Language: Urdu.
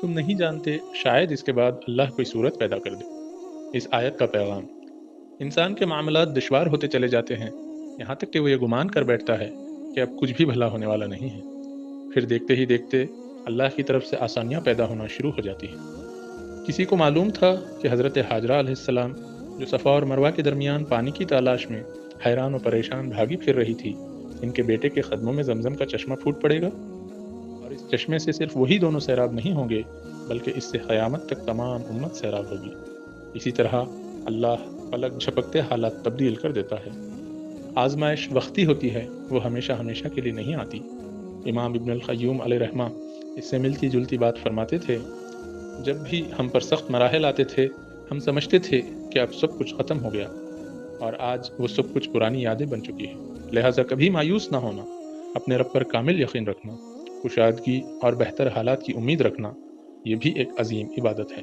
تم نہیں جانتے شاید اس کے بعد اللہ کوئی صورت پیدا کر دے۔ اس آیت کا پیغام: انسان کے معاملات دشوار ہوتے چلے جاتے ہیں، یہاں تک کہ وہ یہ گمان کر بیٹھتا ہے کہ اب کچھ بھی بھلا ہونے والا نہیں ہے۔ پھر دیکھتے ہی دیکھتے اللہ کی طرف سے آسانیاں پیدا ہونا شروع ہو جاتی ہیں۔ کسی کو معلوم تھا کہ حضرت حاجرہ علیہ السلام جو صفا اور مروہ کے درمیان پانی کی تلاش میں حیران و پریشان بھاگی پھر رہی تھی، ان کے بیٹے کے قدموں میں زمزم کا چشمہ پھوٹ پڑے گا، اور اس چشمے سے صرف وہی دونوں سیراب نہیں ہوں گے بلکہ اس سے قیامت تک تمام امت سیراب ہوگی۔ اسی طرح اللہ پلک جھپکتے حالات تبدیل کر دیتا ہے۔ آزمائش وقتی ہوتی ہے، وہ ہمیشہ ہمیشہ کے لیے نہیں آتی۔ امام ابن القیم علیہ رحمہ اس سے ملتی جلتی بات فرماتے تھے: جب بھی ہم پر سخت مراحل آتے تھے، ہم سمجھتے تھے کہ اب سب کچھ ختم ہو گیا، اور آج وہ سب کچھ پرانی یادیں بن چکی ہیں۔ لہٰذا کبھی مایوس نہ ہونا، اپنے رب پر کامل یقین رکھنا، کشادگی اور بہتر حالات کی امید رکھنا، یہ بھی ایک عظیم عبادت ہے۔